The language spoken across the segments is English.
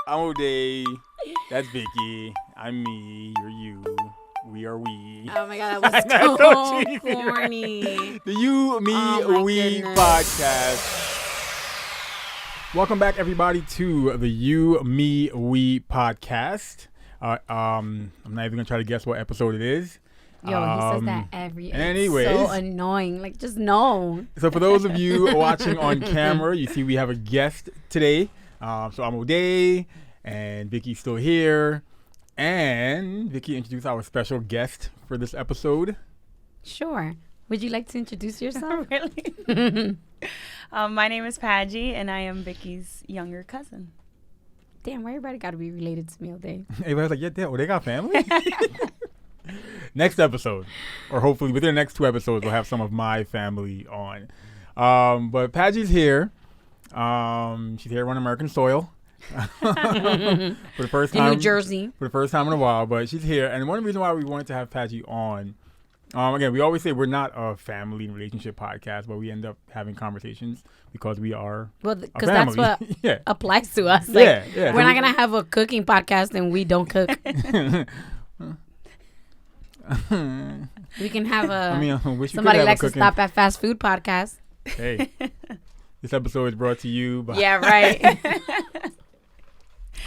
I'm O'Day. That's Vicky. I'm me. You're you. We are we. Oh my god, that was so corny. The You, Me, We goodness. podcast. Welcome back, everybody, to the You, Me, We podcast. I'm not even gonna try to guess what episode it is. Yo, he says that every. Anyways, it's so annoying. Like, just no. So for those of you watching on camera, you see we have a guest today. So I'm O'Day, and Vicky's still here. And Vicky introduced our special guest for this episode. Sure. Would you like to introduce yourself? Really? My name is Padgy, and I am Vicky's younger cousin. Damn, why everybody got to be related to me all day? Everybody's like, yeah, damn, they got family? Next episode, or hopefully within the next 2 episodes, we'll have some of my family on. But Padgy's here. She's here on American soil. For the first time In New Jersey. For the first time in a while, but she's here. And one reason why we wanted to have Padgy on, again, we always say we're not a family and relationship podcast, but we end up having conversations because we are Because that's what yeah. applies to us. Like, Yeah. We're not going to have a cooking podcast and we don't cook. We can have somebody likes to stop at fast food podcast. Hey, this episode is brought to you by... Yeah, right.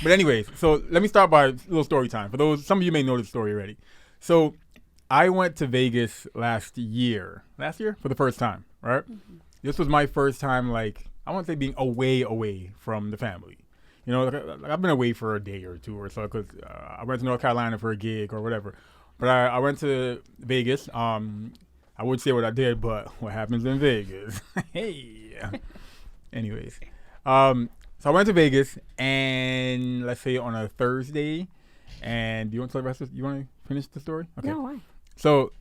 But anyways, so let me start by a little story time. For those, some of you may know this story already. So I went to Vegas last year for the first time, right? Mm-hmm. This was my first time, like, I won't say being away from the family. You know, like I've been away for a day or two or so because I went to North Carolina for a gig or whatever. But I went to Vegas. I would say what I did, but what happens in Vegas? Hey. Anyways. So I went to Vegas, and let's say on a Thursday, and do you want to tell the rest of you want to finish the story? Okay. No, why? So,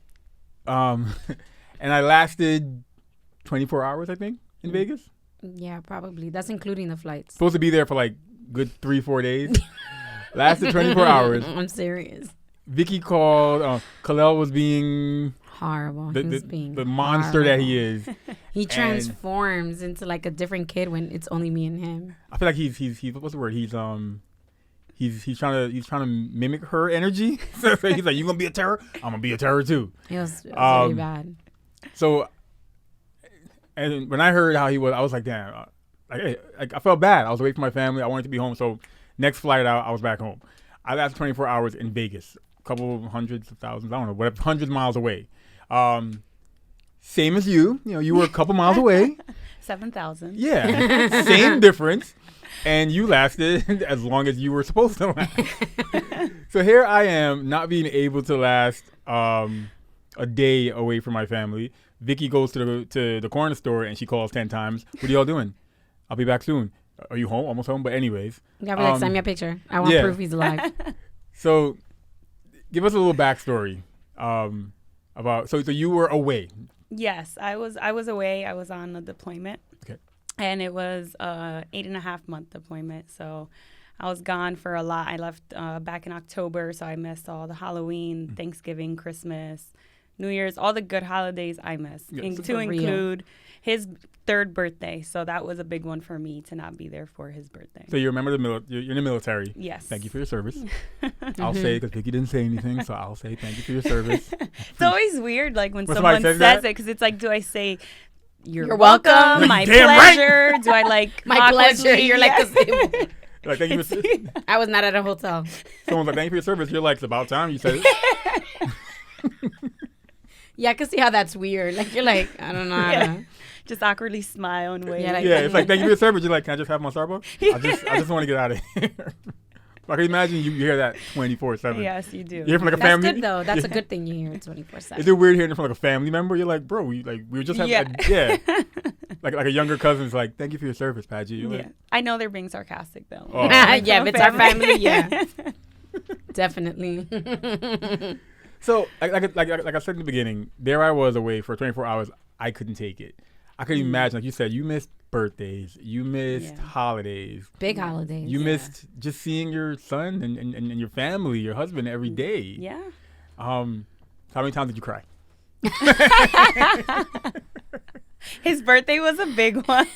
and I lasted 24 hours, I think, in Vegas. Yeah, probably. That's including the flights. Supposed to be there for like good 3-4 days. Lasted 24 hours. I'm serious. Vicky called. Khalil was being horrible. The monster that he is. He transforms into like a different kid when it's only me and him. I feel like he's what's the word? He's trying to mimic her energy. So he's like, you gonna be a terror? I'm gonna be a terror too. It was really bad. So, and when I heard how he was, I was like, damn. I felt bad. I was away from my family. I wanted to be home. So next flight out, I was back home. I lasted 24 hours in Vegas. Couple hundreds of thousands, I don't know, whatever, hundreds of miles away. Same as you. You know, you were a couple miles away. 7,000. Yeah, same difference. And you lasted as long as you were supposed to last. So here I am, not being able to last a day away from my family. Vicky goes to the corner store and she calls 10 times. What are y'all doing? I'll be back soon. Are you home? Almost home, but anyways. Yeah, be like, send me a picture. I want proof he's alive. So, give us a little backstory about. So you were away. Yes, I was away. I was on a deployment. Okay. And it was 8.5-month deployment. So I was gone for a lot. I left back in October, so I missed all the Halloween, Thanksgiving, Christmas, New Year's, all the good holidays I missed, to include his 3rd birthday. So that was a big one for me to not be there for his birthday. So you remember you're in the military. Yes. Thank you for your service. I'll say because Vicky didn't say anything, so I'll say thank you for your service. It's always weird, like when someone says it, because it's like, do I say you're welcome, my pleasure? Right. Do I like my pleasure? You're like, like thank you for, I was not at a hotel. Someone's like, thank you for your service. You're like, it's about time you said it. Yeah, I can see how that's weird. Like, you're like, I don't know how to. Just awkwardly smile and wave. It's like, thank you for your service. You're like, can I just have my Starbucks? I just want to get out of here. I can imagine you hear that 24/7. Yes, you do. You hear from like a family. That's good though. That's a good thing you hear 24/7. Is it weird hearing it from like a family member? You're like, bro, we were just having like a younger cousin's like, thank you for your service, Padgy. You're like, I know they're being sarcastic though. Oh. Yeah, if it's our family, yeah, definitely. So, like I said in the beginning, there I was away for 24 hours. I couldn't take it. I couldn't imagine, like you said, you missed birthdays, you missed holidays. Big holidays. You missed just seeing your son and your family, your husband every day. Yeah. How many times did you cry? His birthday was a big one.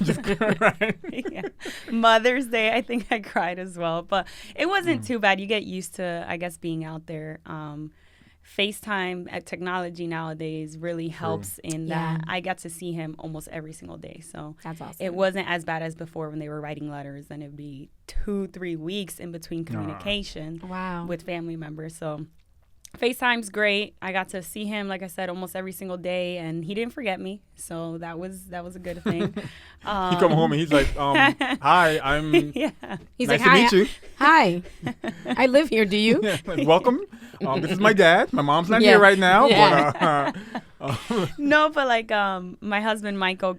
Just right. Yeah. Mother's Day, I think I cried as well. But it wasn't too bad. You get used to, I guess, being out there. FaceTime at technology nowadays really helps in that I got to see him almost every single day. So that's awesome. It wasn't as bad as before when they were writing letters, and it'd be 2-3 weeks in between communication with family members. So FaceTime's great. I got to see him, like I said, almost every single day, and he didn't forget me. So that was a good thing. He come home and he's like, "Hi, I'm." He's nice like, to meet you. Hi, I live here. Do you? Like, welcome. This is my dad. My mom's not here right now. Yeah. But, no, but like my husband Michael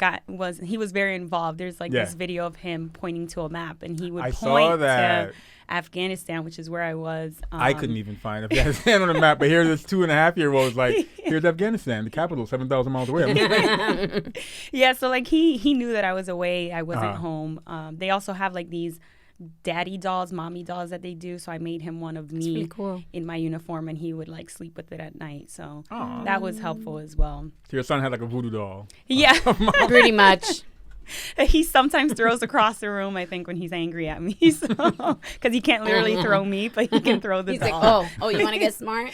he was very involved. There's like this video of him pointing to a map, and he would point to Afghanistan, which is where I was. I couldn't even find Afghanistan on the map, but here this 2.5-year-old like, here's Afghanistan, the capital, 7,000 miles away. Yeah, so like he knew that I was away, I wasn't home. They also have like these daddy dolls, mommy dolls that they do, so I made him one of me in my uniform, and he would like sleep with it at night. So that was helpful as well. So your son had like a voodoo doll. Yeah, pretty much. He sometimes throws across the room, I think, when he's angry at me. So, because he can't literally throw me, but he can throw the doll. Like, oh, you want to get smart?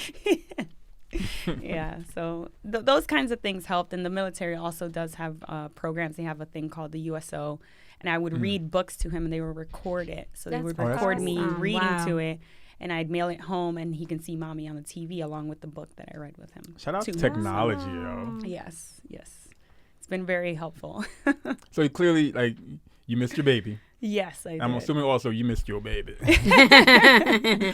Yeah, so those kinds of things helped. And the military also does have programs. They have a thing called the USO. And I would read books to him, and they would record it. So they would record me reading to it. And I'd mail it home, and he can see mommy on the TV along with the book that I read with him. Shout out to technology, yo. Yes. It's been very helpful. So you clearly, like, you missed your baby. Yes, I did. I'm assuming also you missed your baby.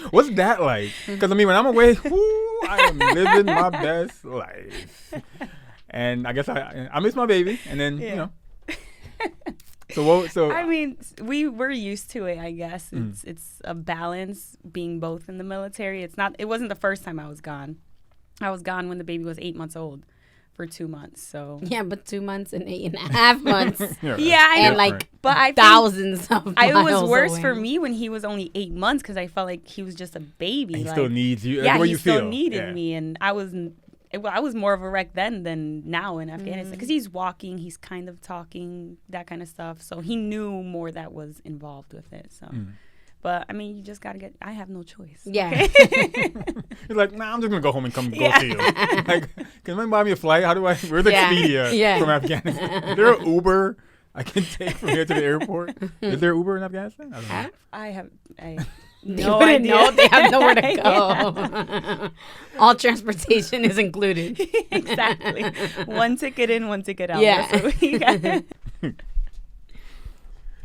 What's that like? Because, I mean, when I'm away, I am living my best life. And I guess I miss my baby, and then, you know. So I mean, we're used to it, I guess. It's a balance being both in the military. It wasn't the first time I was gone. I was gone when the baby was 8 months old for 2 months. So yeah, but 2 months and 8.5 months. And like, but I thousands of miles it was worse away. for me when he was only 8 months, because I felt like he was just a baby. He like, still needs you. Yeah, he still needed me, and I was more of a wreck then than now in Afghanistan, because he's walking, he's kind of talking, that kind of stuff. So he knew more that was involved with it. So, but I mean, you just gotta I have no choice. Yeah. He's like, nah, I'm just gonna go home and go see you. Like, can you buy me a flight? Where's Expedia from Afghanistan? Is there an Uber I can take from here to the airport? Is there Uber in Afghanistan? I have. No idea. No, they have nowhere to go. All transportation is included. Exactly. One ticket in, one ticket out. Yeah.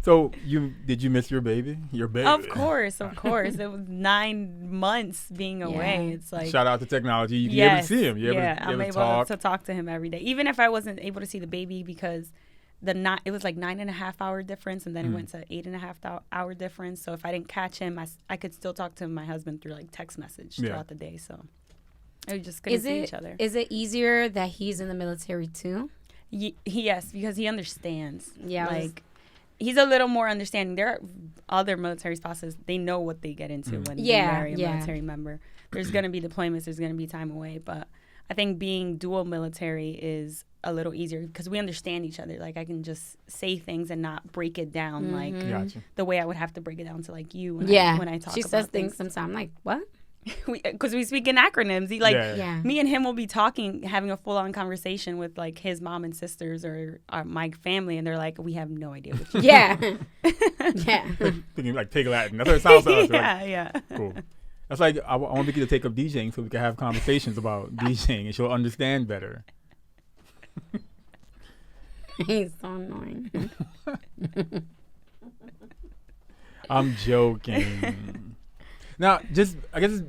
So did you miss your baby? Your baby? Of course. It was 9 months being away. It's like, shout out to technology. You can able to see him. I'm able to talk to him every day, even if I wasn't able to see the baby, because it was like 9.5 hour difference, and then it went to 8.5 hour difference. So if I didn't catch him, I could still talk to my husband through like text message throughout the day. So we just couldn't see each other. Is it easier that he's in the military too? Yes, because he understands. Yeah, like he's a little more understanding. There are other military spouses; they know what they get into when they marry a military member. There's going to be deployments. There's going to be time away, but I think being dual military is a little easier because we understand each other. Like, I can just say things and not break it down like the way I would have to break it down to like you when I talk. She says things sometimes. I'm like, what? Because we speak in acronyms. Me and him will be talking, having a full-on conversation with like his mom and sisters or my family, and they're like, we have no idea what you're yeah. Thinking like take Latin. That's what it sounds like. Yeah. Cool. That's like, I want Vicky to take up DJing so we can have conversations about DJing and she'll understand better. He's so annoying. I'm joking. Now, I guess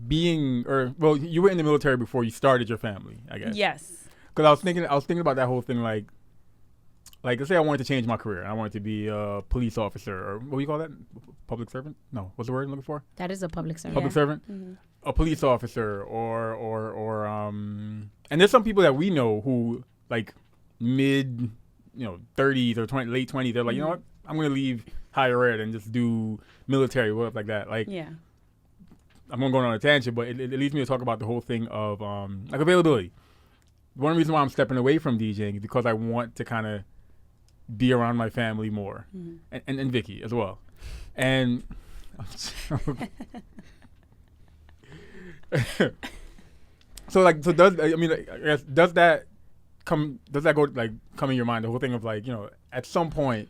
you were in the military before you started your family, I guess. Yes. Because I was thinking about that whole thing, like let's say I wanted to change my career. I wanted to be a police officer, or what do you call that? Public servant? No, what's the word I'm looking for? That is a public servant. Public servant? Mm-hmm. A police officer, or and there's some people that we know who like mid, 30s or late 20s. They're like, you know what? I'm gonna leave higher ed and just do military work like that. Like, yeah. I'm gonna go on a tangent, but it leads me to talk about the whole thing of like availability. one reason why I'm stepping away from DJing is because I want to kind of be around my family more, and Vicky as well, and. So does that come in your mind, the whole thing of like, at some point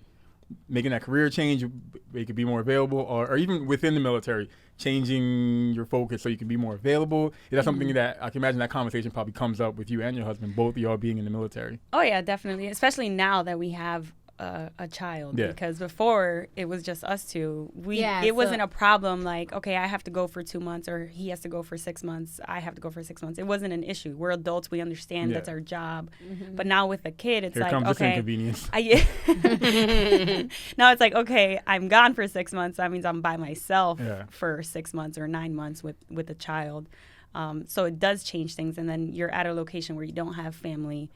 making that career change where you could be more available, or even within the military changing your focus so you can be more available? Is that something that I can imagine that conversation probably comes up with you and your husband, both of y'all being in the military? Oh yeah, definitely, especially now that we have a child, because before it was just us two. It wasn't a problem like, okay, I have to go for 2 months, or he has to go for 6 months, I have to go for 6 months. It wasn't an issue. We're adults, we understand that's our job. But now with a kid, it's Here like, comes okay, inconvenience. now it's like, okay, I'm gone for 6 months, that means I'm by myself for 6 months or 9 months with a child. So it does change things, and then you're at a location where you don't have family.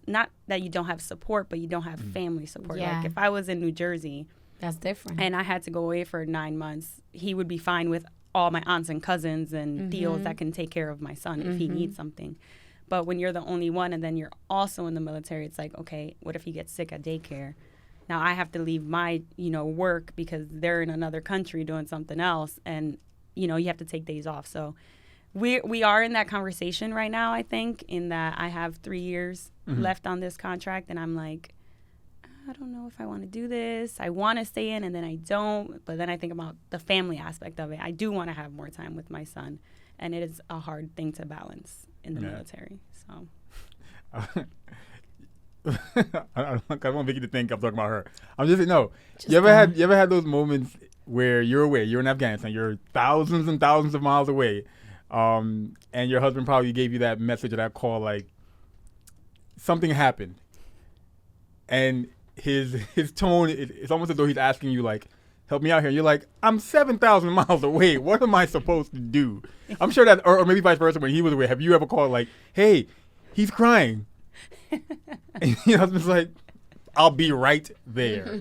Not that you don't have support, but you don't have family support. Like if I was in New Jersey, that's different, and I had to go away for 9 months, he would be fine with all my aunts and cousins and deals that can take care of my son if he needs something. But when you're the only one, and then you're also in the military, it's like, okay, what if he gets sick at daycare? Now I have to leave my work because they're in another country doing something else, and you have to take days off. So we are in that conversation right now, I think, in that I have 3 years left on this contract, and I'm like, I don't know if I want to do this. I want to stay in, and then I don't. But then I think about the family aspect of it. I do want to have more time with my son, and it is a hard thing to balance in the military. So I want Vicky to think I'm talking about her. I'm just no. You ever had those moments where you're away, you're in Afghanistan, you're thousands and thousands of miles away, and your husband probably gave you that message or that call, like something happened, and his tone, it's almost as though he's asking you, like, help me out here. And you're like, I'm 7,000 miles away. What am I supposed to do? I'm sure that, or maybe vice versa, when he was away, have you ever called like, hey, he's crying? And your husband's like, I'll be right there.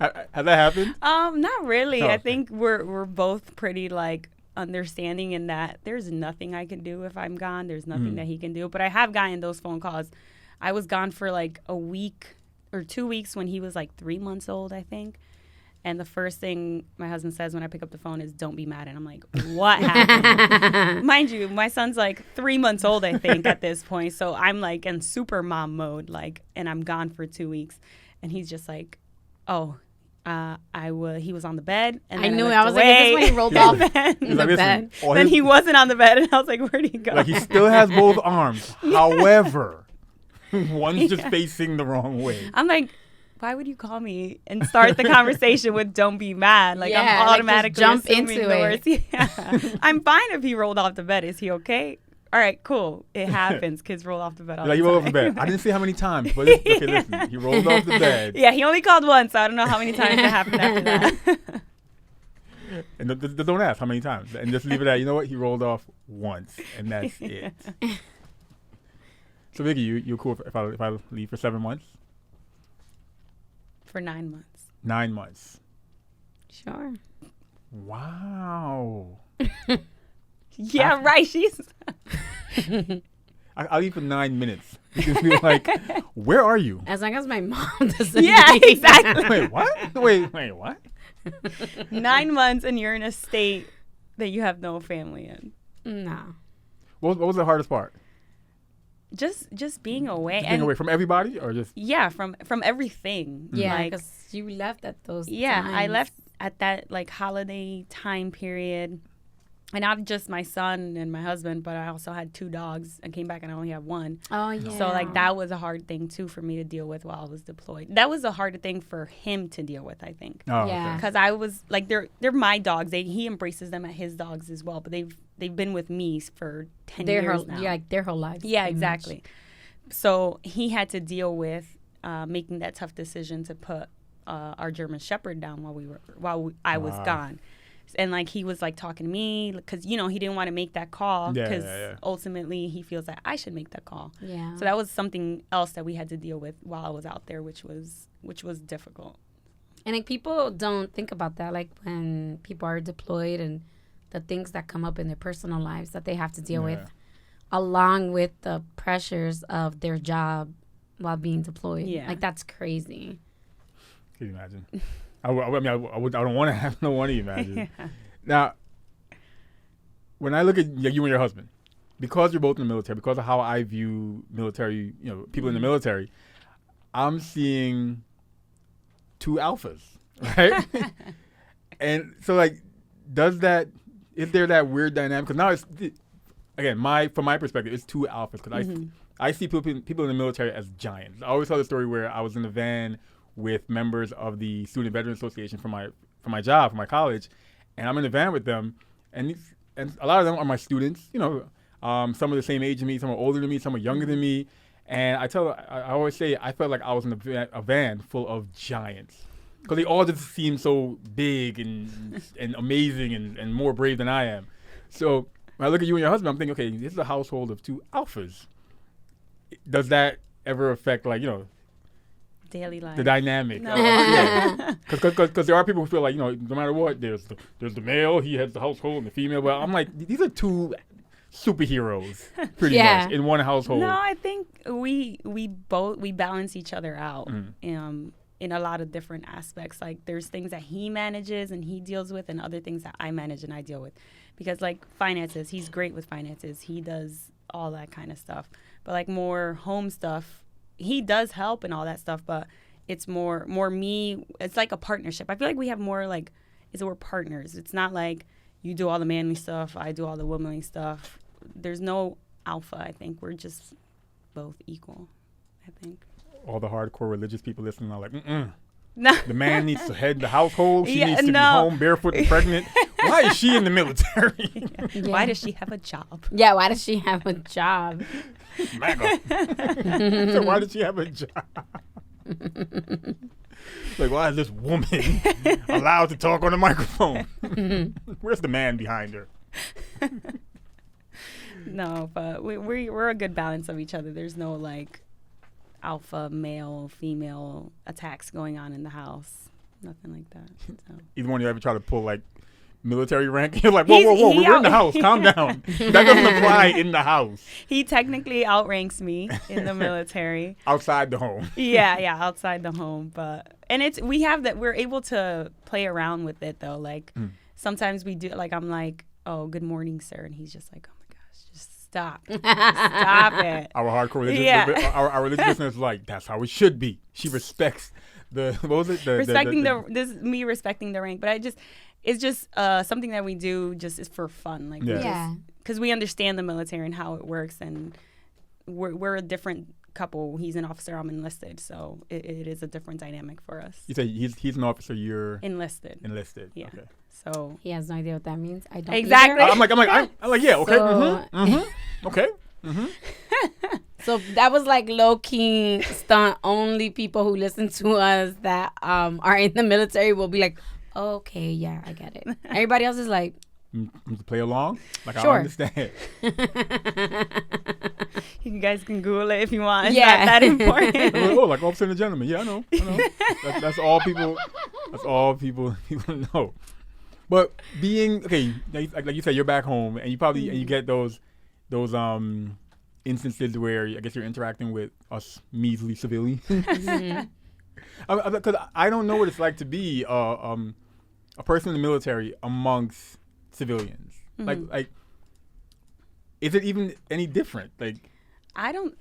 Has that happened? Not really. Oh, I think we're both pretty like understanding in that there's nothing I can do if I'm gone. There's nothing that he can do. But I have gotten those phone calls. I was gone for like a week or 2 weeks when he was like 3 months old, I think. And the first thing my husband says when I pick up the phone is, don't be mad. And I'm like, what happened? Mind you, my son's like 3 months old, I think, at this point. So I'm like in super mom mode, like, and I'm gone for 2 weeks. And he's just like, oh, he was on the bed. And then I was like, is this when he rolled off in the bed? Then he wasn't on the bed. And I was like, where'd he go? Like, he still has both arms. However, one's just facing the wrong way. I'm like, why would you call me and start the conversation with don't be mad? Like, I'm automatically jump assuming into the it. worst. Yeah. I'm fine if he rolled off the bed. Is he okay? All right, cool. It happens. Kids roll off the bed all the time. He rolled off the bed. I didn't say how many times, but okay, listen. He rolled off the bed. Yeah, he only called once, so I don't know how many times it happened after that. And don't ask how many times. And just leave it at, you know what? He rolled off once, and that's it. So, Vicky, you cool if I leave for 7 months? For 9 months. 9 months. Sure. Wow. Yeah, right. She's. I'll leave for 9 minutes. You can feel like, where are you? As long as my mom doesn't. Yeah, exactly. Wait, what? Wait, what? 9 months and you're in a state that you have no family in. No. What was the hardest part? Just being away. Being away from everybody, or just? Yeah, from everything. Yeah, because you left at those times. I left at that like holiday time period. And not just my son and my husband, but I also had 2 dogs. I came back and I only have 1. Oh, yeah. So, like, that was a hard thing, too, for me to deal with while I was deployed. That was a hard thing for him to deal with, I think. Oh, yeah. Because I was, like, they're my dogs. He embraces them as his dogs as well. But they've been with me for 10 years now. Yeah, their whole lives. Yeah, exactly. So, he had to deal with making that tough decision to put our German Shepherd down while I was gone. And, like, he was, like, talking to me because, he didn't want to make that call because ultimately he feels that I should make that call. Yeah. So that was something else that we had to deal with while I was out there, which was difficult. And, like, people don't think about that, like, when people are deployed and the things that come up in their personal lives that they have to deal with along with the pressures of their job while being deployed. Yeah. Like, that's crazy. Can you imagine? I don't want to have. I don't want to imagine. Yeah. Now, when I look at you and your husband, because you're both in the military, because of how I view military, people in the military, I'm seeing two alphas, right? And so, like, is there that weird dynamic? Because now it's, again, from my perspective, it's two alphas. Because I see people in the military as giants. I always tell the story where I was in the van with members of the Student Veteran Association for my job, for my college, and I'm in the van with them, and a lot of them are my students. Some are the same age as me, some are older than me, some are younger than me, and I always say I felt like I was in a van full of giants because they all just seem so big and amazing and more brave than I am. So when I look at you and your husband, I'm thinking, okay, this is a household of two alphas. Does that ever affect, like, Daily life. the dynamic? No. Because there are people who feel like, no matter what, there's the male, he has the household, and the female. But I'm like, these are two superheroes pretty much in one household. No, I think we balance each other out in a lot of different aspects. Like, there's things that he manages and he deals with, and other things that I manage and I deal with. Because, like, finances, he's great with finances. He does all that kind of stuff. But, like, more home stuff, he does help and all that stuff, but it's more me. It's like a partnership. I feel like we have more, like, we're partners. It's not like you do all the manly stuff, I do all the womanly stuff. There's no alpha, I think. We're just both equal, I think. All the hardcore religious people listening are like, No. the man needs to head the household. She needs to be no. home barefoot and pregnant. Why is she in the military? Yeah. Why does she have a job? Yeah, why does she have a job? MAGA. So why does she have a job? Like, why is this woman allowed to talk on a microphone? Where's the man behind her? No, but we're a good balance of each other. There's no, like, alpha male female attacks going on in the house. Nothing like that. So. Either one of you ever try to pull, like, military rank? You're like, whoa, we're in the house. Calm down. That doesn't apply in the house. He technically outranks me in the military. Outside the home. Yeah, outside the home. We're able to play around with it, though. Like, sometimes we do, like, I'm like, oh, good morning, sir. And he's just like, oh my gosh, just stop. Stop it. Our hardcore religious, our religious listeners like, that's how it should be. She respects what was it? Respecting me respecting the rank. But it's just something that we do just is for fun. Like, because we understand the military and how it works, and we're a different couple. He's an officer, I'm enlisted, so it is a different dynamic for us. You say he's an officer, you're enlisted. Yeah. Okay. So he has no idea what that means. I don't exactly. I'm like, yeah, okay, So, okay. So that was like low key stunt. Only people who listen to us that are in the military will be like, okay, yeah, I get it. Everybody else is like, to play along, like, sure. I understand. You guys can Google it if you want. It's Yeah. not that important. Like Officer and a Gentleman. Yeah, I know. That's all people. That's all people know. But being like you said, you're back home, and you probably and you get those instances where I guess you're interacting with us measly civilians. Because I don't know what it's like to be a person in the military amongst civilians. Like, is it even any different? Like, I don't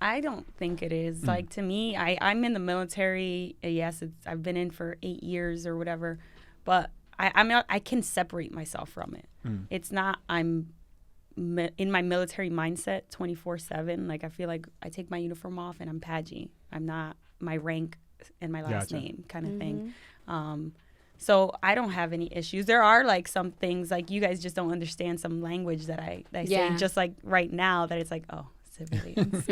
think it is. Like, to me, I'm in the military. Yes, I've been in for 8 years or whatever, but I can separate myself from it. It's not I'm in my military mindset 24/7. Like, I feel like I take my uniform off and I'm Padgy. I'm not my rank and my last name kind of thing. So I don't have any issues. There are, like, some things, like, you guys just don't understand some language that I say just, like, right now, that it's like, oh, civilians.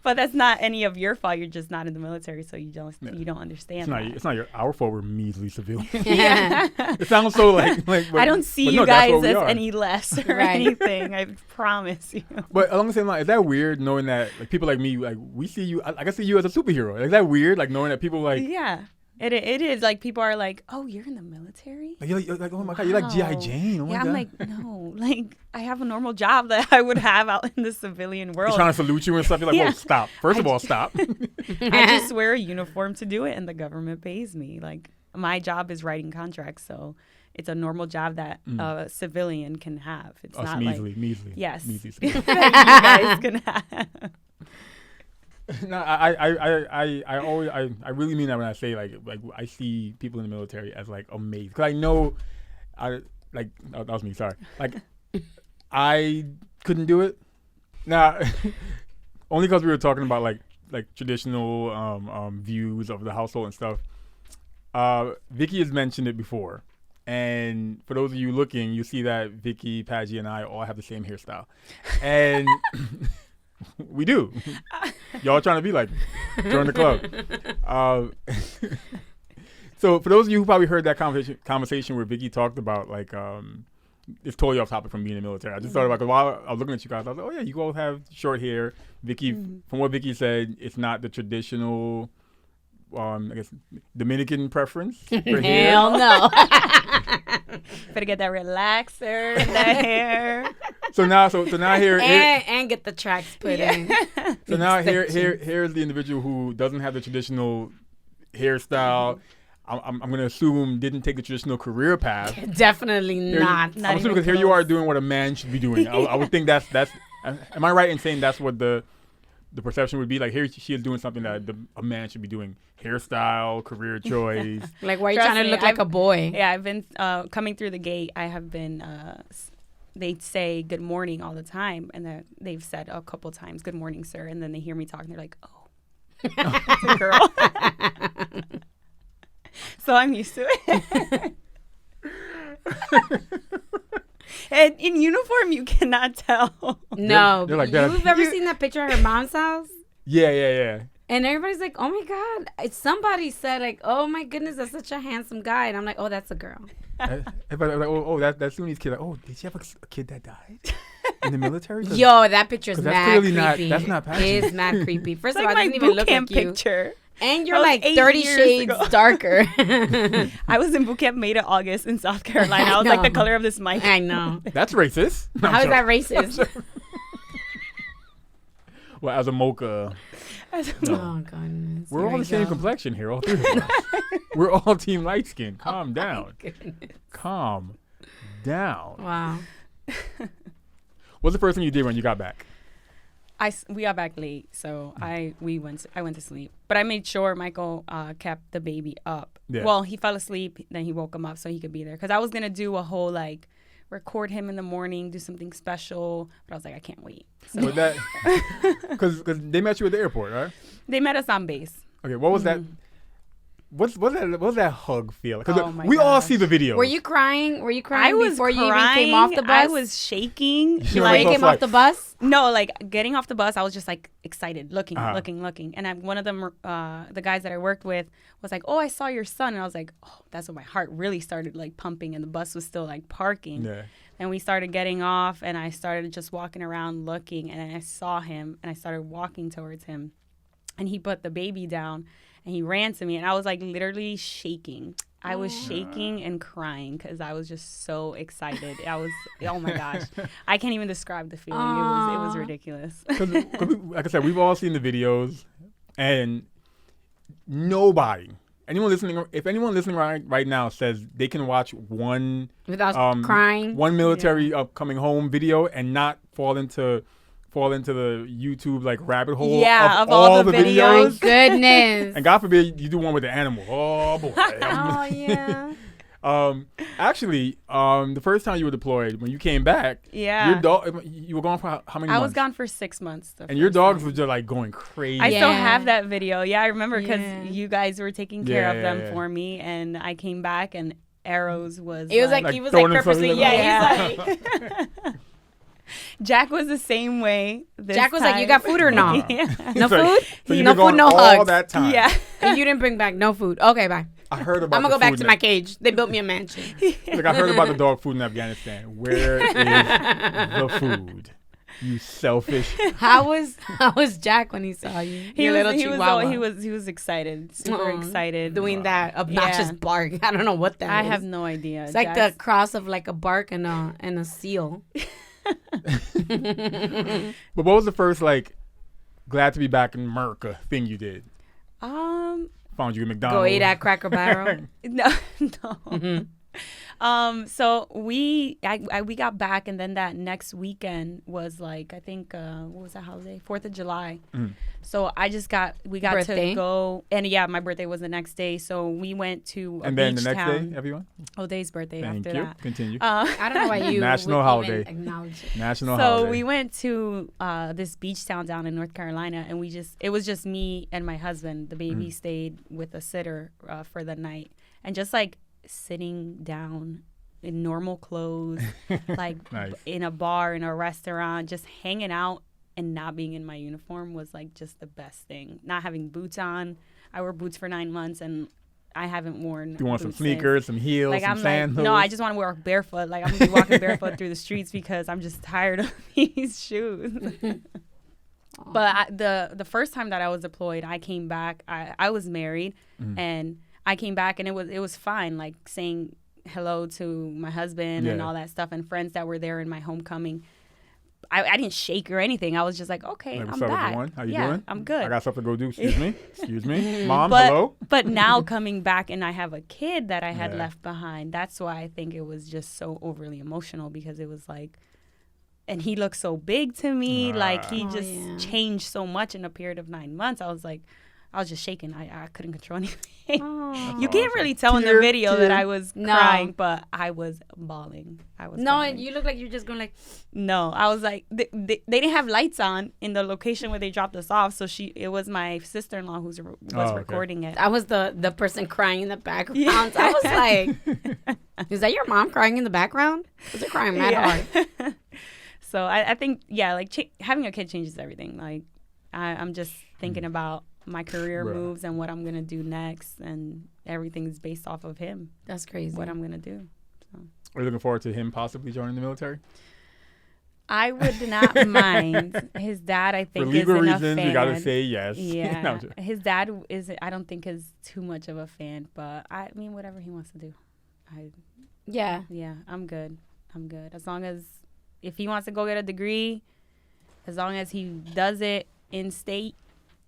But that's not any of your fault. You're just not in the military, so you don't understand it's not our fault. We're measly civilians. Yeah. It sounds so like I don't see you guys as any less or anything. I promise you. But along the same line, is that weird knowing that, like, people like me, like, we see you, like, I see you as a superhero? Like, is that weird, like, knowing that people like, yeah. It is like people are like, oh, you're in the military? Like, you're like, oh my God, you're like G.I. Jane. Oh my yeah, God. I'm like, no, like I have a normal job that I would have out in the civilian world. He's trying to salute you and stuff. You're like, whoa, stop. First of all, stop. I just wear a uniform to do it, and the government pays me. Like my job is writing contracts, so it's a normal job that a civilian can have. It's not measly. Yes, measly you guys can have. No, I always I really mean that when I say like I see people in the military as like amazing, because I know that was me, sorry, like I couldn't do it. Now only because we were talking about like traditional views of the household and stuff. Vicky has mentioned it before, and for those of you looking, you see that Vicky, Padgy, and I all have the same hairstyle, and we do. Y'all trying to be like join the club. So for those of you who probably heard that conversation where Vicky talked about like it's totally off topic from being in the military. I just thought about, because while I was looking at you guys, I was like, oh yeah, you all have short hair. Vicky, from what Vicky said, it's not the traditional I guess Dominican preference for hair. Hell no. Better get that relaxer in that hair. So now here and get the tracks put in. So now here's the individual who doesn't have the traditional hairstyle. I'm going to assume didn't take the traditional career path. Definitely not. I'm assuming because here you are doing what a man should be doing. I would think that's. Am I right in saying that's what the perception would be? Like here she is doing something that a man should be doing. Hairstyle, career choice. Like, why are you trying to look like a boy? Yeah, I've been coming through the gate. I have been. They say good morning all the time, and they've said a couple times, "Good morning, sir," and then they hear me talking. They're like, "Oh, it's a girl." So I'm used to it. And in uniform, you cannot tell. No, they're like that. You've ever seen that picture of her mom's house? Yeah. And everybody's like, oh my God. Somebody said like, oh my goodness, that's such a handsome guy. And I'm like, oh, that's a girl. That's Suni's kid. Like, oh, did she have a kid that died in the military? Yo, that picture's mad creepy. That's not Padgy. It's mad creepy. First It's of all, like it doesn't my even boot look camp like you. picture. And you're like 30 years shades ago. darker. I was in boot camp May to August in South Carolina. I was like the color of this mic. I know. That's racist. No, How is that racist? Well, as a mocha. Oh, goodness. We're all the same complexion here, all three of us. We're all team light skin. Calm down. Calm down. Wow. What's the first thing you did when you got back? We got back late, so I went to sleep. But I made sure Michael kept the baby up. Yeah. Well, he fell asleep, then he woke him up so he could be there. Because I was going to do a whole, like, record him in the morning, do something special. But I was like, I can't wait. So because they met you at the airport, right? They met us on base. Okay, what was that? What's that hug feel? Because Oh my we all gosh. see the video. Were you crying? I was before you even crying. came off the bus? I was shaking. You Like, were came like- off the bus? No, like getting off the bus, I was just like excited, looking. And one of them, the guys that I worked with, was like, "Oh, I saw your son," and I was like, "Oh, that's when my heart really started like pumping," and the bus was still like parking. Yeah. And we started getting off, and I started just walking around looking, and I saw him, and I started walking towards him, and he put the baby down, and he ran to me, and I was like literally shaking. I was shaking and crying because I was just so excited. I was, oh my gosh, I can't even describe the feeling. It was ridiculous. Cause like I said, we've all seen the videos, and if anyone listening right now says they can watch one Without crying? one military coming home video and not fall into the YouTube like rabbit hole of all the videos. My goodness. And God forbid you do one with the animal. Oh boy. Oh, yeah. Actually, the first time you were deployed, when you came back, Yeah. your dog, you were gone for how many months? I was gone for 6 months. And your dogs were just like going crazy. I still Yeah. have that video. Yeah, I remember because Yeah. you guys were taking care of them Yeah. for me, and I came back and Arrows was. It was like Like he was throwing like himself purposely, in the- yeah, he's like, Jack was the same way. Jack was like, you got food or no? Yeah. No It's like, food? so you've No been gone food, no all hugs. that time. Yeah. And you didn't bring back no food. Okay, bye. I heard about I'm going to the go back food to in- my cage. They built me a mansion. Like I heard about the dog food in Afghanistan. Where is the food? You selfish. How was Jack when he saw you? Your little chihuahua. He was excited, super excited, doing that obnoxious bark. I don't know what that I is. have no idea. It's like the cross of like a bark and a seal. But what was the first like glad to be back in America thing you did? Found you at McDonald's. Go eat at Cracker Barrel. No. Mm-hmm. So we got back, and then that next weekend was like, I think, what was that holiday? 4th of July. Mm. So we got Birthday? to go, and yeah, my birthday was the next day. So we went to a And then beach the next town. day, everyone. Dave's birthday Thank after you. that. Continue. I don't know why you National would holiday. even acknowledge it. National So holiday. we went to this beach town down in North Carolina, and it was just me and my husband. The baby stayed with a sitter for the night, and just like sitting down in normal clothes, like Nice. in a bar, in a restaurant, just hanging out and not being in my uniform was like just the best thing. Not having boots on. I wore boots for 9 months, and I haven't worn You want some boots since. sneakers, some heels, Like some I'm sandals? like, no, I just want to walk barefoot. Like I'm gonna be walking barefoot through the streets because I'm just tired of these shoes. But the first time that I was deployed, I came back. I was married, and I came back, and it was fine. Like saying hello to my husband and all that stuff, and friends that were there in my homecoming. I didn't shake or anything. I was just like, okay, Like, I'm what's up, back. everyone? How you yeah, doing? I'm good. I got stuff to go do. Excuse me. Excuse me. Mom, but, hello? But now coming back and I have a kid that I had Yeah. left behind. That's why I think it was just so overly emotional, because it was like, and he looked so big to me. Like he just changed so much in a period of 9 months. I was just shaking. I couldn't control anything. You can't really tell in the video that I was crying, but I was bawling. Bawling. You look like you're just going like. No, I was like, they didn't have lights on in the location where they dropped us off. So it was my sister-in-law who was recording it. I was the person crying in the background. Yeah. So I was like, is that your mom crying in the background? Because they're crying mad hard. So I think, like having a kid changes everything. Like I'm just thinking about my career moves and what I'm going to do next. And everything's based off of him. That's crazy. What I'm going to do. So. Are you looking forward to him possibly joining the military? I would not mind. His dad, I think, For legal isn't reasons, a fan. you got to say yes. Yeah. No, His dad I don't think is too much of a fan, but I mean, whatever he wants to do. Yeah, I'm good. As long as, if he wants to go get a degree, as long as he does it in state,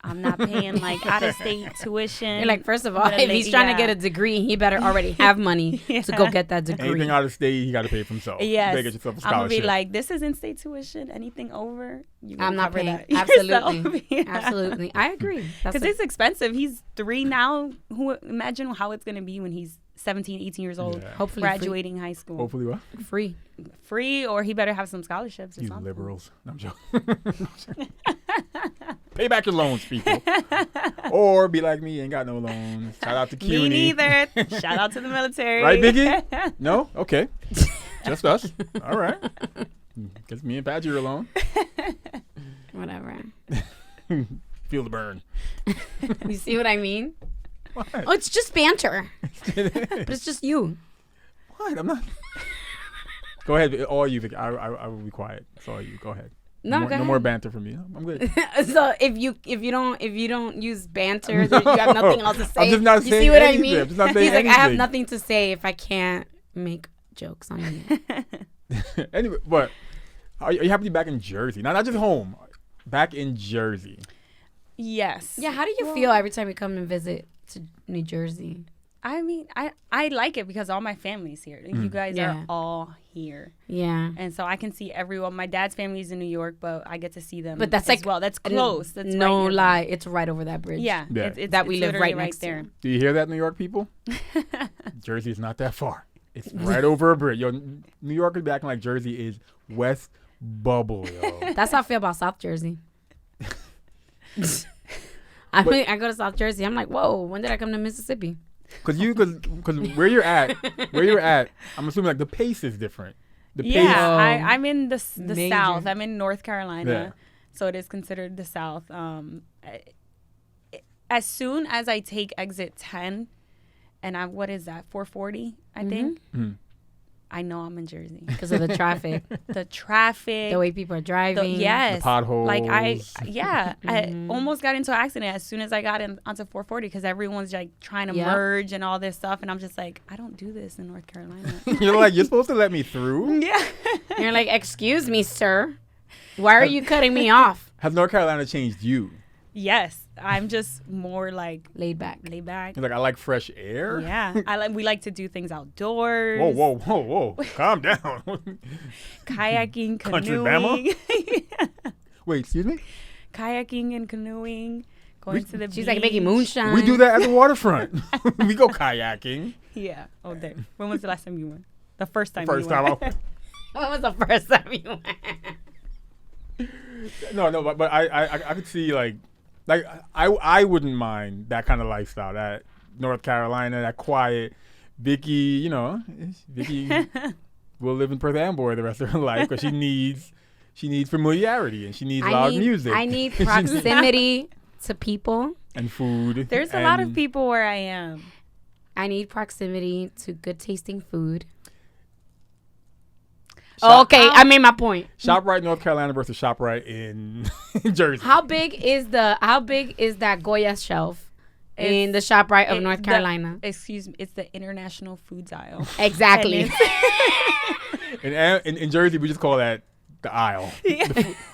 I'm not paying like out of state tuition. You're like, first of all, if he's trying to get a degree, he better already have money to go get that degree. Anything out of state, he got to pay for himself. Yes. You better get yourself a I'm gonna be scholarship. like, this is in-state tuition. Anything over, I'm not paying. that Absolutely, yourself. absolutely. I agree. Because it's expensive. He's 3 now. Imagine how it's gonna be when he's 17, 18 years old, Yeah. Hopefully graduating high school. Hopefully what? free. Or he better have some scholarships or You something. liberals. No, I'm joking. Pay back your loans, people. Or be like me, ain't got no loans. Shout out to CUNY. Me neither. Shout out to the military. Right, Vicky? No? Okay. Just us. All right. Guess me and Padgy are alone. Whatever. Feel the burn. You see what I mean? What? Oh, it's just banter. But it's just you. What? I'm not. Go ahead. All you, Vicky. I will be quiet. It's all you. Go ahead. No, go no more ahead. banter from me. I'm good. So if you don't use banter, then you have nothing else to say. I'm just not you saying see what anything. I mean? I'm just not saying He's like, I have anything. nothing to say if I can't make jokes on you. Anyway, but are you happy to be back in Jersey? Not just home. Back in Jersey. Yes. Yeah, how do you feel every time you come and visit to New Jersey? I mean, I like it because all my family's here. You guys are all here. Yeah. And so I can see everyone. My dad's family's in New York, but I get to see them. But that's as like well. That's close. That's no right lie, it's right over that bridge. Yeah. Yeah. It's That we live literally right next to. there. Do you hear that, New York people? Jersey is not that far. It's right over a bridge. Yo, New Yorkers be acting like Jersey is West Bubble, yo. That's how I feel about South Jersey. I go to South Jersey. I'm like, whoa, when did I come to Mississippi? Cause where you're at, I'm assuming like the pace is different. The pace. Yeah, I'm in the Major. South. I'm in North Carolina, Yeah. so it is considered the South. As soon as I take exit 10, and what is that, 440, I think? Mhm. I know I'm in Jersey. Because of the traffic, The traffic. the way people are driving. Yes. The potholes. Like I almost got into an accident as soon as I got onto 440 because everyone's like trying to Yep. merge and all this stuff. And I'm just like, I don't do this in North Carolina. You're like, you're supposed to let me through? Yeah. You're like, excuse me, sir. Why are you cutting me off? Has North Carolina changed you? Yes. I'm just more like Laid back. laid back. You're like, I like fresh air? Yeah. We like to do things outdoors. Whoa. Calm down. Kayaking, Country Bama? canoeing. Wait, excuse me? Kayaking and canoeing. Going to the beach. She's like making moonshine. We do that at the waterfront. We go kayaking. Yeah. Oh, there. When was the last time you went? The first time First you time went. When was the first time you went? No, but I could see like I wouldn't mind that kind of lifestyle, that North Carolina, that quiet. Vicky, Vicky will live in Perth Amboy the rest of her life because she needs familiarity and she needs loud music. I need proximity to people. And food. There's a lot of people where I am. I need proximity to good tasting food. Shop- Okay, I made my point. ShopRite North Carolina versus ShopRite in Jersey. How big is that Goya shelf in the ShopRite of North Carolina? Excuse me, it's the international foods aisle. Exactly. In Jersey, we just call that the aisle.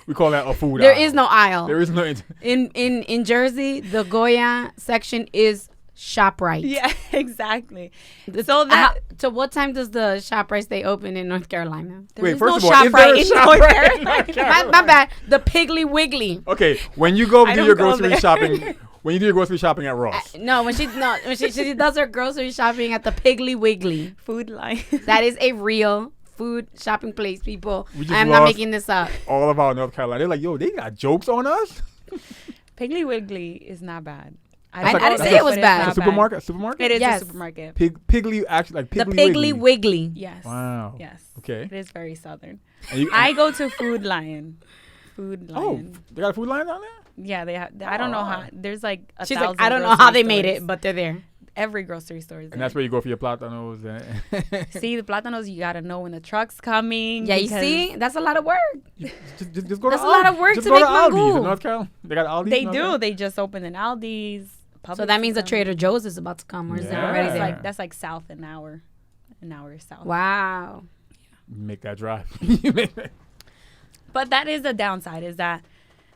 We call that a food aisle. There is no aisle. There is no. In Jersey, the Goya section is ShopRite. Yeah, exactly. So what time does the ShopRite stay open in North Carolina? Wait, There's first no of all, is there a ShopRite in North ShopRite? Carolina. My bad. The Piggly Wiggly. Okay, when you go I do don't your go grocery there. shopping, when you do your grocery shopping at Ross, No, when she does her grocery shopping at the Piggly Wiggly. Food line. That is a real food shopping place, people. We just I'm not lost making this up. all about North Carolina. They're like, yo, they got jokes on us. Piggly Wiggly is not bad. I didn't that's say it was but it's bad. not A supermarket. It is Yes. a supermarket. Piggly, actually, like The Piggly Piggly Wiggly. Wiggly. Yes. Wow. Yes. Okay. It is very southern. And you- I go to Food Lion. Food oh, Lion. they got a food line down there. Yeah, they have. I don't know how. alright. There's like a She's thousand like, I don't know how they grocery made stores. it, but they're there. Every grocery store is And that's there. where you go for your platanos. See, the platanos, you gotta know when the truck's coming. Yeah, you because see? That's a lot of work. just go That's to a lot Aldi. of work Just to go make Aldi's mangú. in North Carolina. They got Aldi's. They in North do. Carolina? They just opened an Aldi's. So that means a Trader Joe's is about to come, or is it Yeah. already That's there? that's like south an hour south. Wow. Make that drive. But that is the downside, is that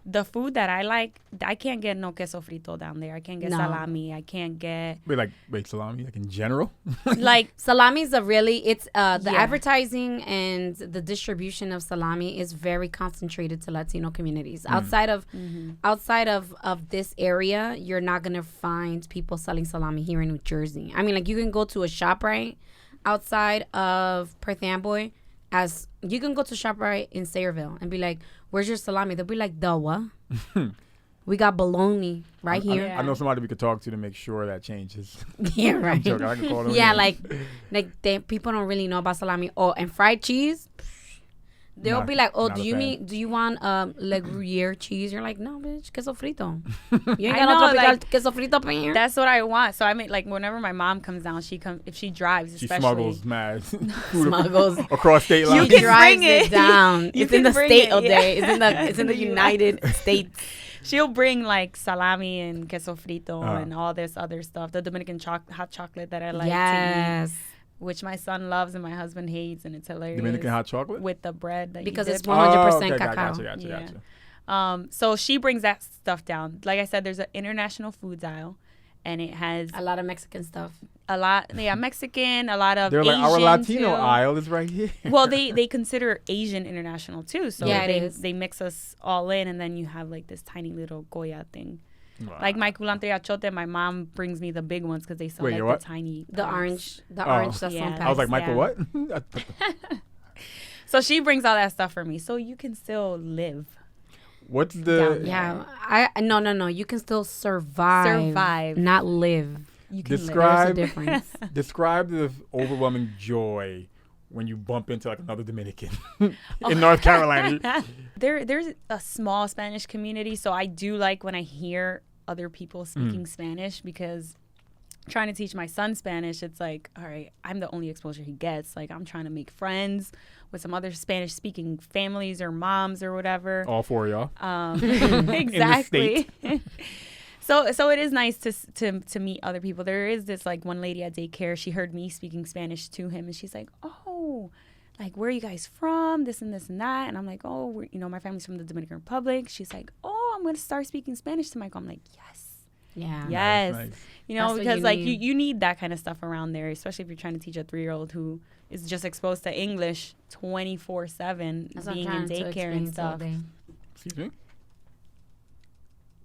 the food that I like, I can't get no queso frito down there. I can't get No. salami. I can't get Wait, salami, like in general? like Salami's a really, it's the Yeah. advertising and the distribution of salami is very concentrated to Latino communities. Outside of this area, you're not gonna find people selling salami here in New Jersey. I mean, like you can go to a ShopRite outside of Perth Amboy, as you can go to ShopRite in Sayreville and be like, "Where's your salami?" They'll be like, "The what?" We got bologna right here. Yeah. I know somebody we could talk to make sure that changes. Yeah, I'm right. joking. I can call them. Yeah, names. like people don't really know about salami. Oh, and fried cheese. They'll Not- be like, "Oh, not do a you fan. do you want Le Gruyere cheese?" You're like, "No, bitch, queso frito." You ain't I got no know, tropical like, queso frito up in here. that's what I want. So I mean, like whenever my mom comes down, if she drives, She especially. smuggles mad food Smuggles. across state You lines. can drives bring it. down. You It's in can the bring state it, all yeah. day. It's in the United States. She'll bring like salami and queso frito Uh-huh. and all this other stuff. The Dominican hot chocolate that I like to Yes, eat, which my son loves and my husband hates, and it's hilarious. Dominican hot chocolate? With the bread that because you it's dip. 100% okay, cacao. Gotcha. Yeah. So she brings that stuff down. Like I said, there's an international foods aisle, and it has A lot of Mexican stuff. a lot. Yeah, Mexican, a lot of They're like, Asian our Latino too. aisle is right here. Well, they consider Asian international too. So Yeah, it is. they mix us all in, and then you have like this tiny little Goya thing. Wow. Like my culantro y achote, my mom brings me the big ones because they sell Wait, like your the what? tiny. The packs. orange sazon Yeah. packs. I was like, Michael, Yeah. what? So she brings all that stuff for me, so you can still live. What's the... Yeah, no. You can still survive, not live. You can Describe- There's a difference. Describe the overwhelming joy when you bump into like another Dominican in North Carolina. live. There's a small Spanish community, so I do like when I hear other people speaking Spanish, because trying to teach my son Spanish, it's like, all right, I'm the only exposure he gets. Like, I'm trying to make friends with some other Spanish speaking families or moms or whatever. All four of y'all. Exactly. So it is nice to meet other people. There is this like one lady at daycare. She heard me speaking Spanish to him, and she's like, "Oh, like where are you guys from? This and this and that." And I'm like, "Oh, my family's from the Dominican Republic." She's like, "Oh, I'm gonna start speaking Spanish to Michael." I'm like, "Yes." Yeah. Yes. Nice. That's because you like need. you need that kind of stuff around there, especially if you're trying to teach a 3-year-old who is just exposed to English 24/7, That's what I'm being in trying to daycare explain and all stuff. day. Excuse me.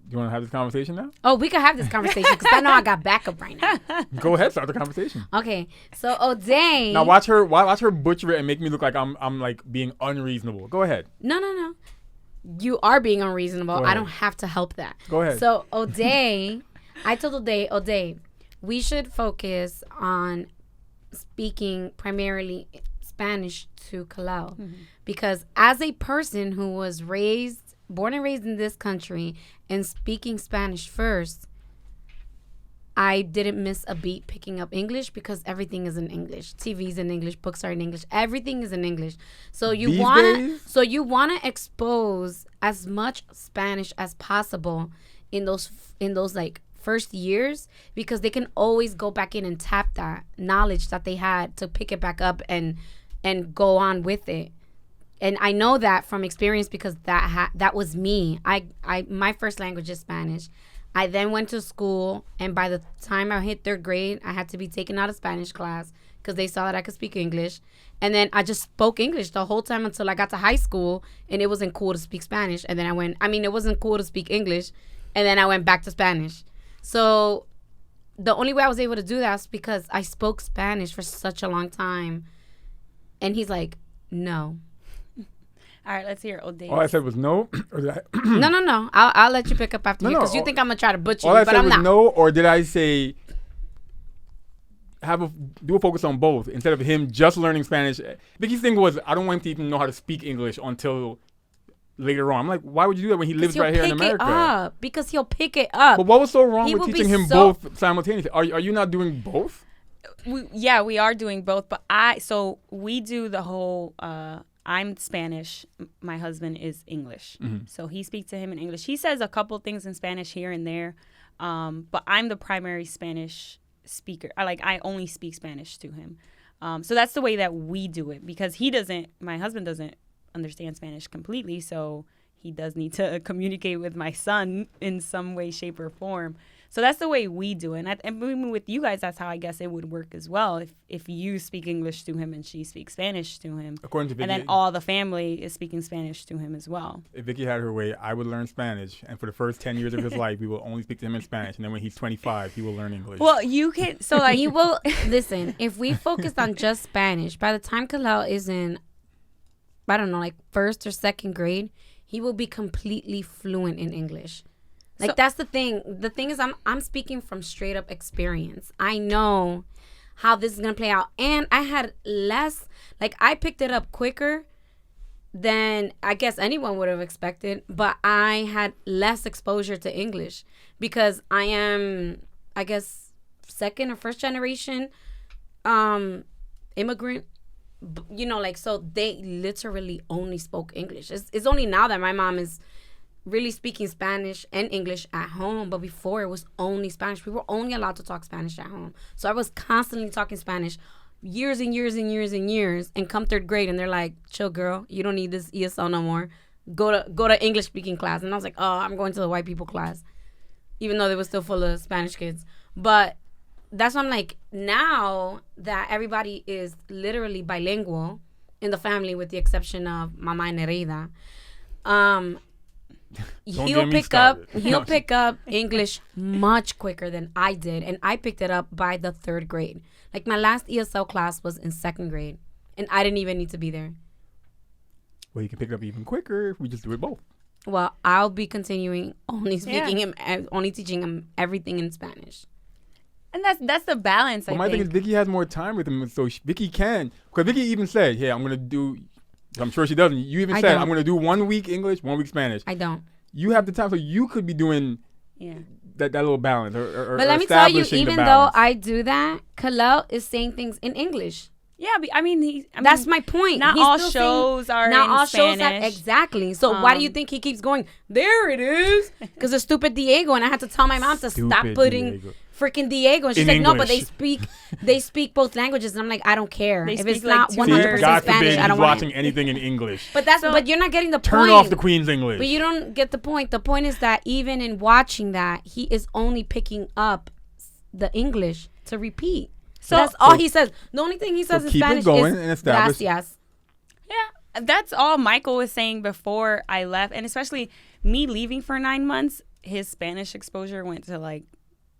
You want to have this conversation now? Oh, we could have this conversation because I know I got backup right now. Go ahead, start the conversation. Okay, so O'Day. Now watch her butcher it and make me look like I'm like being unreasonable. Go ahead. No. You are being unreasonable. Go I ahead. don't have to help that. Go ahead. So O'Day, I told O'Day, we should focus on speaking primarily Spanish to Kalau. Because as a person who was born and raised in this country and speaking Spanish first, I didn't miss a beat picking up English because everything is in English. TV's in English, books are in English, everything is in English. So you These want days? to expose as much Spanish as possible in those like first years, because they can always go back in and tap that knowledge that they had to pick it back up and go on with it. And I know that from experience because that was me. My first language is Spanish. I then went to school, and by the time I hit 3rd grade, I had to be taken out of Spanish class because they saw that I could speak English. And then I just spoke English the whole time until I got to high school, and it wasn't cool to speak Spanish. And then it wasn't cool to speak English, and then I went back to Spanish. So the only way I was able to do that is because I spoke Spanish for such a long time. And he's like, no. All right, let's hear O'Day. All I said was no. Or did I, No. I'll let you pick up after No, you no, because you all- think I'm going to try to butcher all you, I but said I'm was not. no, or did I say do a focus on both instead of him just learning Spanish? Vicky's thing was I don't want him to even know how to speak English until later on. I'm like, why would you do that when he lives He'll right here in pick America? it up because he'll pick it up. But what was so wrong He with will be teaching him so- both simultaneously? Are you not doing both? We are doing both, but we do the whole I'm Spanish, my husband is English. So he speaks to him in English. He says a couple things in Spanish here and there, but I'm the primary Spanish speaker. I only speak Spanish to him. So that's the way that we do it, because my husband doesn't understand Spanish completely, so he does need to communicate with my son in some way, shape, or form. So that's the way we do it. And with you guys, that's how I guess it would work as well. If you speak English to him and she speaks Spanish to him. According to Vicky, And then all the family is speaking Spanish to him as well. if Vicky had her way, I would learn Spanish, and for the first 10 years of his life, we will only speak to him in Spanish, and then when he's 25, he will learn English. Well, you can. So like He will listen. If we focused on just Spanish, by the time Kalal is in, I don't know, like 1st or 2nd grade, he will be completely fluent in English. Like, that's the thing. The thing is, I'm speaking from straight up experience. I know how this is gonna play out, and I had I picked it up quicker than I guess anyone would have expected, but I had less exposure to English because I am, I guess, 2nd or 1st generation immigrant. So they literally only spoke English. It's only now that my mom is really speaking Spanish and English at home, but before it was only Spanish. We were only allowed to talk Spanish at home. So I was constantly talking Spanish years and years and years and years, and come 3rd grade and they're like, chill girl, you don't need this ESL no more. Go to English speaking class. And I was like, oh, I'm going to the white people class, even though they were still full of Spanish kids. But that's why I'm like, now that everybody is literally bilingual in the family with the exception of Mama and Nereida, he'll pick up English much quicker than I did, and I picked it up by the 3rd grade. Like, my last ESL class was in 2nd grade, and I didn't even need to be there. Well, you can pick it up even quicker if we just do it both. Well, I'll be continuing only teaching him everything in Spanish. And that's the balance. Well, my thing is Vicky has more time with him, so Vicky can. Because Vicky even said, "Yeah, I'm gonna do." I'm sure she doesn't. You even said, "I'm gonna do 1 week English, 1 week Spanish." I don't. You have the time, so you could be doing that little balance or But let me tell you, establishing the even though balance. I do that, Khalil is saying things in English. Yeah, but I mean, That's my point. Not He's all still shows are not in all shows have, Spanish. exactly. So why do you think he keeps going? There it is, because of stupid Diego, and I had to tell my mom to stop Stupid putting Diego. freaking Diego. And she's In like, no, but English. they speak both languages, and I'm like, I don't care They if speak it's like not two 100% words. God Spanish. forbid I he's don't want watching it. anything in English. But you're not getting the Turn point. off the Queen's English. But you don't get the point. The point is that even in watching that, he is only picking up the English to repeat. So that's all he says. The only thing he says in keep it Spanish going is and establish- gracias. Yeah, that's all Michael was saying before I left. And especially me leaving for 9 months, his Spanish exposure went to like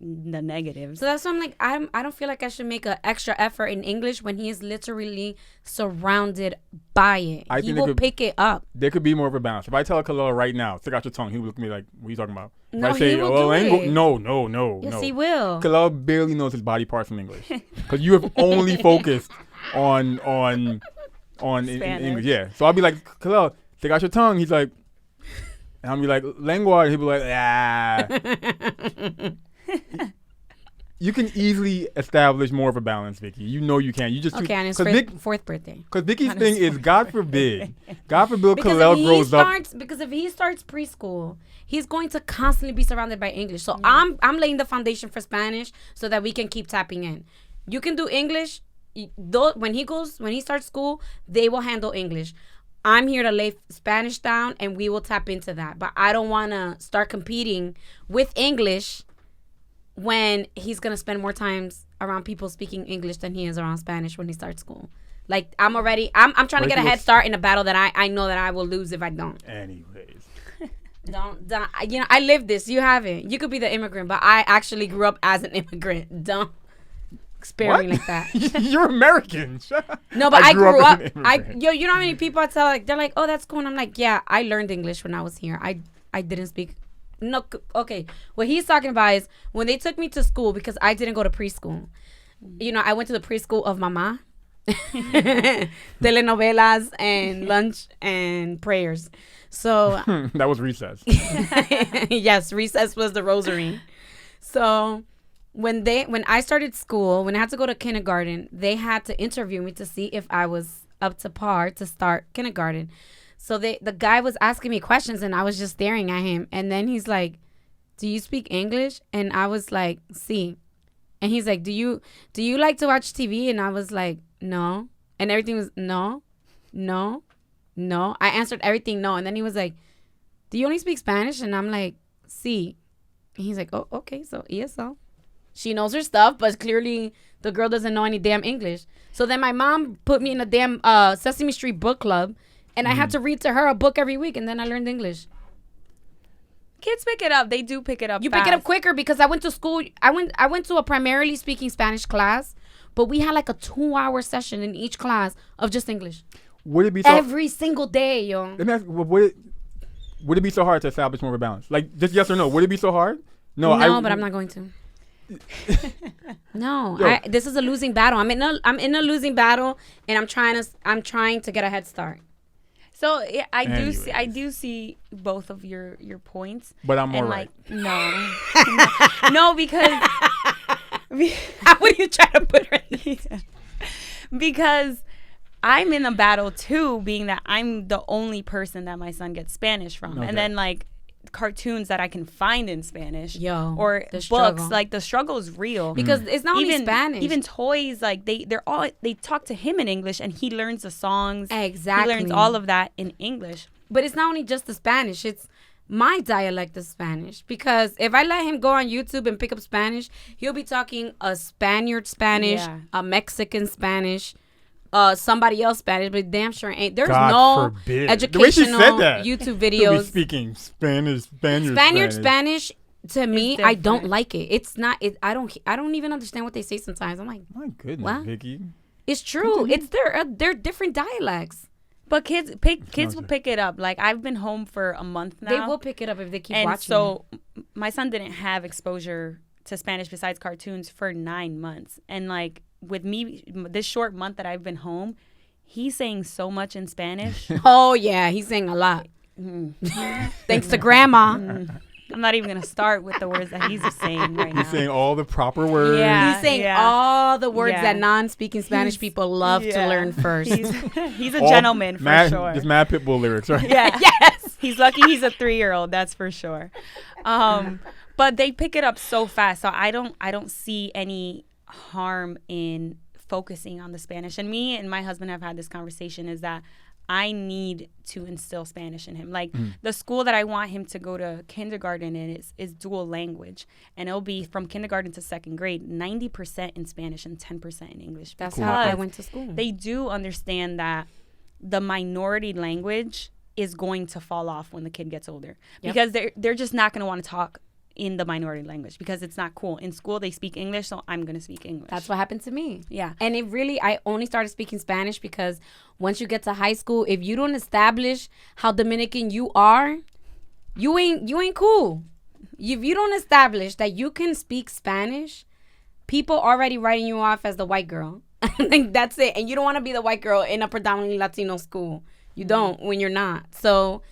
the negatives. So that's why I'm like, I don't feel like I should make an extra effort in English when he is literally surrounded by it. I He think will pick it up. There could be more of a balance. If I tell Khalil right now, stick out your tongue, he will look at me like, what are you talking about? If No, I say, he will do it. No. Yes, he will. Khalil barely knows his body parts in English. Because you have only focused on in English. Yeah. So I'll be like, Khalil, stick out your tongue. He's like, and I'll be like, lengua. And he'll be like, You can easily establish more of a balance, Vicky. You know you can. You just Okay, on his fourth birthday. Because Vicky's thing is, God forbid Khalil Because grows up. Because if he starts preschool, he's going to constantly be surrounded by English. So I'm laying the foundation for Spanish so that we can keep tapping in. You can do English. When he starts school, they will handle English. I'm here to lay Spanish down, and we will tap into that. But I don't want to start competing with English when he's going to spend more times around people speaking English than he is around Spanish when he starts school. Like, I'm trying to get a head start in a battle that I know that I will lose if I don't. Anyways. Don't, I live this. You haven't. You could be the immigrant, but I actually grew up as an immigrant. Don't spare me like that. You're American. No, but I grew up. as an immigrant. You know how many people I tell, like, they're like, oh, that's cool. And I'm like, yeah, I learned English when I was here. I didn't speak. No, okay. What he's talking about is when they took me to school, because I didn't go to preschool. You know, I went to the preschool of Mama. Telenovelas and lunch and prayers. So that was recess. yes, recess was the rosary. So when I started school, when I had to go to kindergarten, they had to interview me to see if I was up to par to start kindergarten. So the guy was asking me questions, and I was just staring at him. And then he's like, "Do you speak English?" And I was like, "Sí." And he's like, "Do you like to watch TV?" And I was like, "No." And everything was no. I answered everything no. And then he was like, "Do you only speak Spanish?" And I'm like, "Sí." And he's like, "Oh, okay, so ESL." She knows her stuff, but clearly the girl doesn't know any damn English. So then my mom put me in a damn Sesame Street book club, and I had to read to her a book every week, and then I learned English. Kids pick it up. They do pick it up. You fast. pick it up quicker because I went to school. I went to a primarily speaking Spanish class, but we had like a 2-hour session in each class of just English. Would it be so, every single day, yo? Let me ask, would it be so hard to establish more of a balance? Like, just yes or no? Would it be so hard? No, but I'm not going to. No, this is a losing battle. I'm in a losing battle, and I'm trying to get a head start. So yeah, I do see both of your points. But I'm more and right. Like, no, because How would you try to put her in? Because I'm in a battle too, being that I'm the only person that my son gets Spanish from, and then like cartoons that I can find in Spanish, or books. Like the struggle is real because it's not only Spanish. Even toys, like they talk to him in English, and he learns the songs. Exactly, he learns all of that in English. But it's not only just the Spanish; it's my dialect of Spanish. Because if I let him go on YouTube and pick up Spanish, he'll be talking a Spaniard Spanish, a Mexican Spanish. Somebody else Spanish, but damn sure ain't. There's no educational YouTube videos. Speaking Spaniard Spanish to me, I don't like it. It's not. I don't even understand what they say sometimes. I'm like, my goodness, what? Vicky. It's true. It's they're different dialects. But kids will pick it up. Like I've been home for a month now. They will pick it up if they keep watching. And so my son didn't have exposure to Spanish besides cartoons for 9 months, and like. With me, this short month that I've been home, he's saying so much in Spanish. Oh, yeah. He's saying a lot. Thanks to grandma. I'm not even going to start with the words that he's saying right now. He's saying all the proper words. Yeah. He's saying all the words Yeah. that non-speaking Spanish people love to learn first. He's a All gentleman for sure. Just mad Pitbull lyrics, right? Yeah. Yes. He's lucky he's a 3-year-old, that's for sure. But they pick it up so fast. So I don't see any harm in focusing on the Spanish. And me and my husband have had this conversation, is that I need to instill Spanish in him. Like the school that I want him to go to kindergarten in is dual language. And it'll be from kindergarten to second grade, 90% in Spanish and 10% in English. That's how I went to school. They do understand that the minority language is going to fall off when the kid gets older. Yep. Because they're just not going to want to talk in the minority language because it's not cool. In school, they speak English, so I'm going to speak English. That's what happened to me. Yeah. And I only started speaking Spanish because once you get to high school, if you don't establish how Dominican you are, you ain't cool. If you don't establish that you can speak Spanish, people already writing you off as the white girl. Like, that's it. And you don't want to be the white girl in a predominantly Latino school. You don't when you're not. So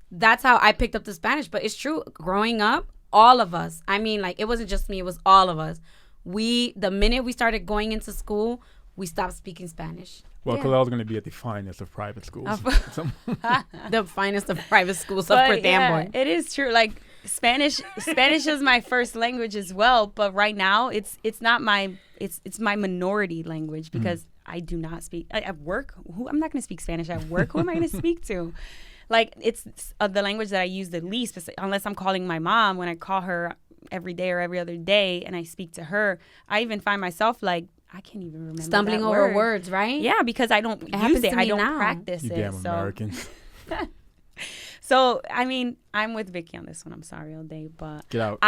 that's how I picked up the Spanish. But it's true. Growing up, all of us, I mean, like, it wasn't just me, it was all of us. The minute we started going into school, we stopped speaking Spanish. Well, Kalal's going to be at the finest of private schools. The finest of private schools of But Damboy. it is true. Like Spanish is my first language as well, but right now it's not my my minority language because I do not speak at work. I'm not going to speak Spanish at work. Who am I going to speak to? Like, it's the language that I use the least, unless I'm calling my mom. When I call her every day or every other day and I speak to her, I even find myself like, I can't even remember stumbling that over word. words, right? Yeah, because I don't use it. I don't practice You it. damn So. Americans. So, I mean, I'm with Vicky on this one. I'm sorry all day, but Get out.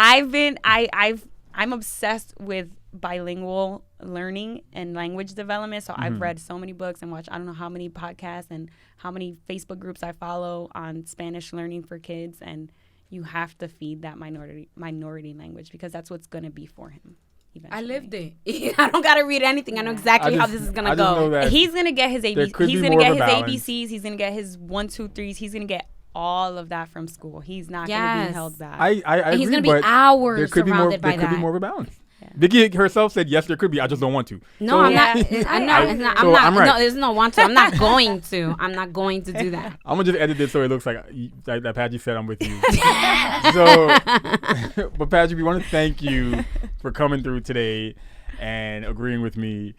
I'm obsessed with bilingual learning and language development. So I've read so many books and watched I don't know how many podcasts and how many Facebook groups I follow on Spanish learning for kids. And you have to feed that minority language because that's what's going to be for him. Eventually. I lived it. I don't got to read anything. I know exactly how this is going to go. Know that he's going to get his ABCs. He's going to get his ABCs. He's going to get his 1, 2, 3s. He's going to get all of that from school. He's not going to be held back. I and he's agree, going to be hours there could surrounded be more, by that. There could be more of a balance. Yeah. Vicky herself said, yes, there could be. I just don't want to. No, so, I'm not. I'm not. No, there's no want to. I'm not going to. I'm not going to do that. I'm going to just edit this so it looks like that Padgy said I'm with you. So, but Padgy, we want to thank you for coming through today and agreeing with me.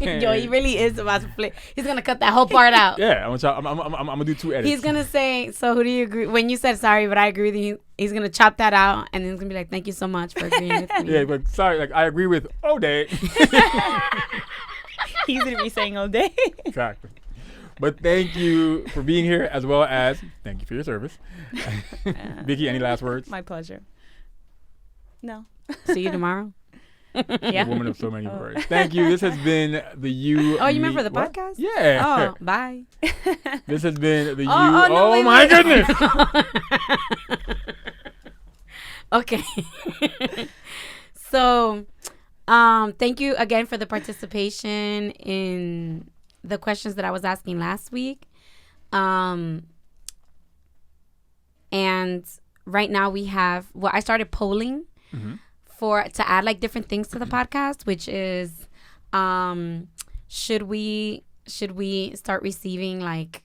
Yo, he really is about to flip. He's gonna cut that whole part out. Yeah, I'm gonna do 2 edits. He's gonna say, so who do you agree? When you said sorry, but I agree with you, he's gonna chop that out, and then he's gonna be like, thank you so much for agreeing with me. Yeah, but sorry, like I agree with O'Day. He's gonna be saying all day. Exactly. But thank you for being here, as well as thank you for your service. Vicky, any last words? My pleasure. No. See you tomorrow. Yeah. A woman of so many words. Thank you. This has been the You. Oh, you meant Me- for the what? podcast? Yeah. Oh, bye. This has been the You. no, wait, my wait. goodness. Okay. So, thank you again for the participation in the questions that I was asking last week. And right now we have, I started polling to add like different things to the podcast, which is, should we start receiving like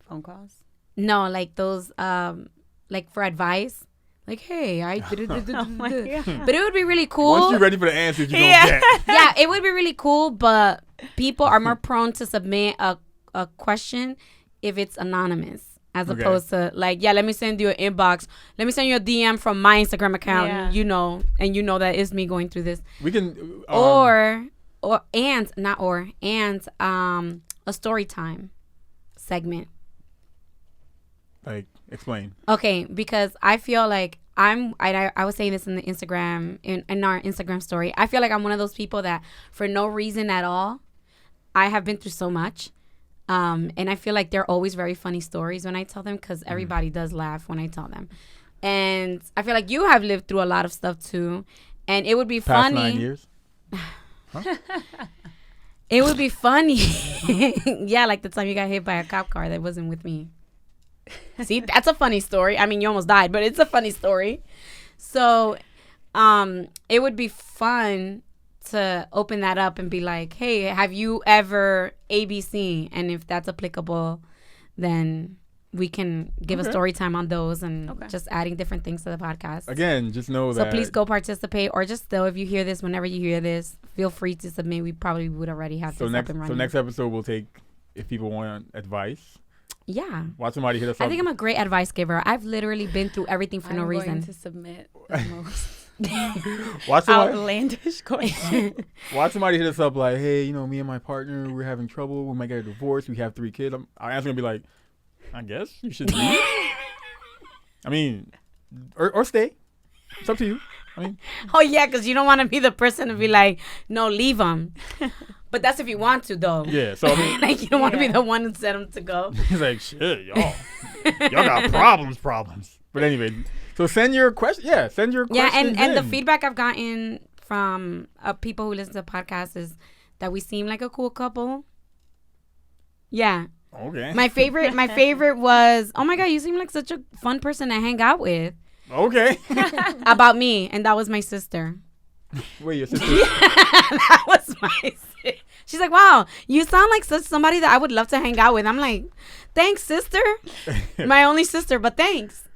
Phone calls? No, like those, like for advice. Like, hey, I did it. Oh my God. But it would be really cool. Once you're ready for the answers, you're going to get. Yeah, it would be really cool, but people are more prone to submit a question if it's anonymous. As opposed to like, yeah, let me send you an inbox. Let me send you a DM from my Instagram account. Yeah. You know, and you know that it's me going through this. We can. And a story time segment. Like, explain. Okay, because I feel like I was saying this in the Instagram, in our Instagram story. I feel like I'm one of those people that for no reason at all, I have been through so much. And I feel like they're always very funny stories when I tell them because everybody does laugh when I tell them. And I feel like you have lived through a lot of stuff too. And it would be Past funny. 9 years? It would be funny. Yeah, like the time you got hit by a cop car that wasn't with me. See, that's a funny story. I mean, you almost died, but it's a funny story. So, it would be fun to open that up and be like, hey, have you ever ABC? And if that's applicable, then we can give a story time on those and just adding different things to the podcast. Again, just know that. So please go participate, or just still, if you hear this, whenever you hear this, feel free to submit. We probably would already have this up and running. So next episode we'll take, if people want advice. Yeah. Watch somebody hit us up. I think I'm a great advice giver. I've literally been through everything for no reason. I'm going to submit the most Watch somebody, outlandish question. watch somebody hit us up like, hey, me and my partner, we're having trouble. We might get a divorce. We have 3 kids. Our answer gonna be like, I guess you should leave. I mean, or stay. It's up to you. I mean. Oh, yeah, because you don't want to be the person to be like, no, leave them. But that's if you want to, though. Yeah, so I mean. Like, you don't want to be the one who set them to go. He's like, shit, y'all got problems. But anyway, so send your question. Yeah, send your questions. Yeah, and the feedback I've gotten from people who listen to podcasts is that we seem like a cool couple. Yeah. Okay. My favorite was, oh my God, you seem like such a fun person to hang out with. Okay. About me, and that was my sister. Wait, your sister? That was my sister. She's like, wow, you sound like somebody that I would love to hang out with. I'm like, thanks, sister. My only sister, but thanks.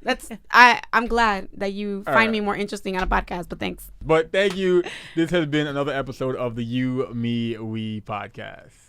I'm glad that you find me more interesting on a podcast, but thanks. But thank you. This has been another episode of the You, Me, We podcast.